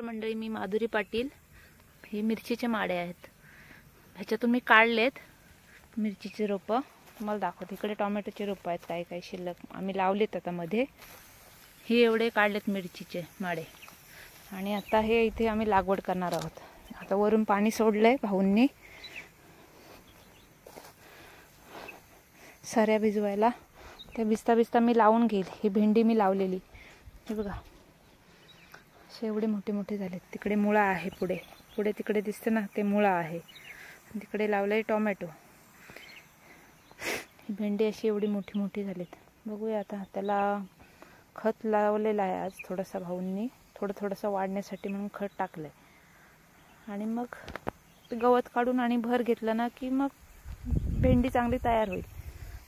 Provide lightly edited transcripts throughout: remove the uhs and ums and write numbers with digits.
मंडळी, मी माधुरी पाटील. हे मिरचीचे माडे आहेत. ह्याच्यातून मी काढलेत मिरचीचे रोपं. तुम्हाला दाखवते. इकडे टोमॅटोचे रोपं आहेत, काही काही शिल्लक आम्ही लावलेत आता मध्ये. हे एवढे काढलेत मिरचीचे माडे आणि आता हे इथे आम्ही लागवड करणार आहोत. आता वरून पाणी सोडलंय भाऊंनी सऱ्या भिजवायला. त्या भिजता भिजता मी लावून घेईल. ही भेंडी मी लावलेली, हे बघा असे एवढे मोठे मोठे झालेत. तिकडे मुळा आहे, पुढे पुढे तिकडे दिसते ना, ते मुळा आहे. तिकडे लावलंय टोमॅटो. ही भेंडी अशी एवढी मोठी मोठी झालीत. बघूया आता. त्याला खत लावलेलं आहे आज थोडंसं भाऊंनी, थोडंसं वाढण्यासाठी म्हणून खत टाकलंय. आणि मग ते गवत काढून आणि भर घेतलं ना की मग भेंडी चांगली तयार होईल.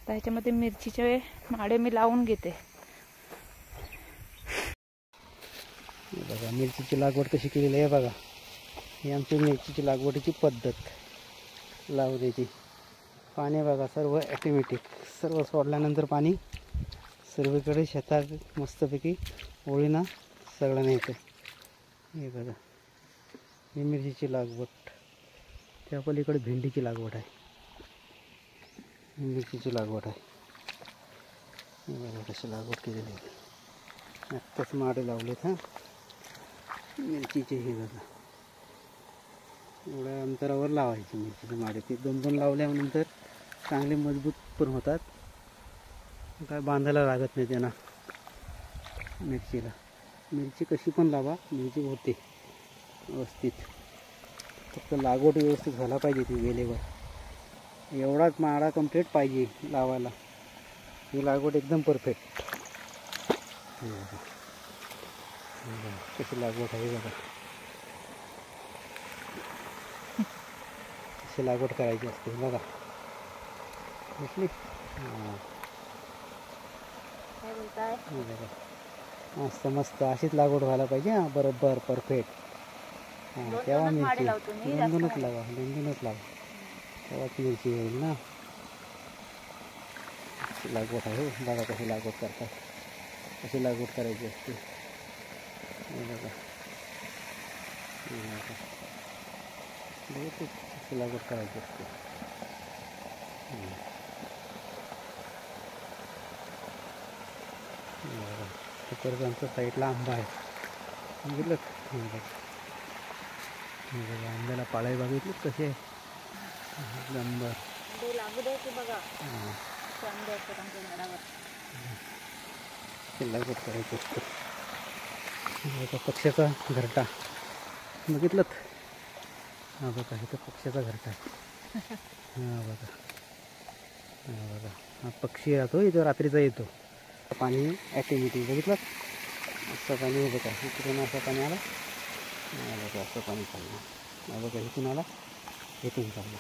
तर ह्याच्यामध्ये मिरचीचे माडे मी लावून घेते. बघा मिरचीची लागवड कशी केलेली आहे बघा. ही आमची मिरचीची लागवडीची पद्धत लावण्याची. पाणी बघा सर्व ऑटोमॅटिक, सर्व सोडल्यानंतर पाणी सर्वीकडे शेतात मस्तपैकी ओळीना सगळ्यांना येतं. हे बघा ही मिरचीची लागवड. त्या पलीकडे भेंडीची लागवड आहे, मिरचीची लागवड आहे. हे बघा कशी लागवड केलेली आहे. आत्ताच माडे लावलेत हां मिरचीचे. हे बघा एवढ्या अंतरावर लावायचे मिरचीचे माडे. ते दोन दोन लावल्यानंतर चांगले मजबूत पण होतात. काय बांधायला लागत नाही त्यांना मिरचीला. मिरची कशी पण लावा, मिरची होते व्यवस्थित. फक्त लागवड व्यवस्थित झाला पाहिजे ती वेळेवर. एवढाच माडा कंप्लीट पाहिजे लावायला. ही लागवड एकदम परफेक्ट. कशी लागवड आहे बघा. कशी लागवड करायची असते बघा. दिसली? मस्त मस्त अशीच लागवड व्हायला पाहिजे. हां बरोबर परफेक्ट. हां तेव्हा मिरची दोन दोनच लावा, दोन दोनच लावा, तेव्हाच मिरची येईल ना. अशी लागवड आहे. हो बघा कशी लागवड करतात, कशी लागवड करायची असते. बघा कशी लागवड करायची असते. तिकडचं आमच्या साईडला आंबा आहे, बघितलं. आंब्याला पाळाई बघितली कशी आहे. नंबर लागवड करायची असते. पक्ष्याचा घरटा बघितलं. हा बघा इथं पक्ष्याचा घरटा आहे. हा बघा, हा बघा हा पक्षी राहतो इथं, रात्रीचा येतो. पाणी ॲटोमॅटिक बघितलं. असं पाणी आहे बघा. इकडून असं पाणी आलं, बघा असं पाणी चाललं. हा बघा इथून आला, इथून चाललं.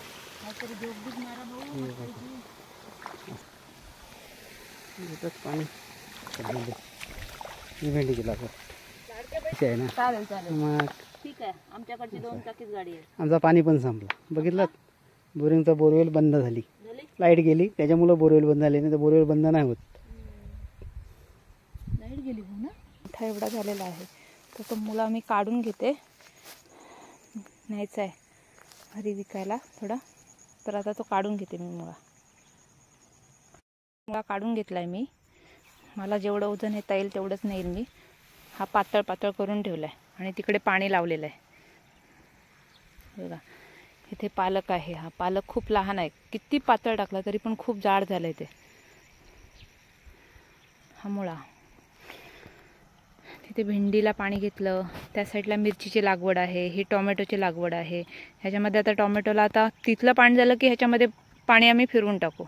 पाणी ही भेंडीची लागवड आहे ना. चालेल चालेल, मग ठीक आहे. आमच्याकडची 2 चाकीच गाडी आहे. आमचा पाणी पण संपला बघितलं. बोरिंगचा बोरवेल बंद झाली, लाईट गेली त्याच्यामुळं बोरवेल बंद झाली. नाही तर बोरवेल बंद नाही होत. लाईट गेली हो ना. मोठा एवढा झालेला आहे. तर तो मुळा मी काढून घेते, न्यायचा आहे घरी विकायला थोडा. तर आता तो काढून घेते मी. मुळा काढून घेतला आहे मी. मला जेवढं वजन येता येईल तेवढंच नेईल मी. हा पातळ पातळ करून ठेवला आहे आणि तिकडे पाणी लावलेलं आहे बघा. इथे पालक आहे. हा पालक खूप लहान आहे. किती पातळ टाकला तरी पण खूप जाड झालं आहे ते. हा मुळा. तिथे भेंडीला पाणी घेतलं. त्या साईडला मिरचीची लागवड आहे, ही टोमॅटोची लागवड आहे. ह्याच्यामध्ये आता टोमॅटोला आता तिथलं पाणी झालं की ह्याच्यामध्ये पाणी आम्ही फिरवून टाकू.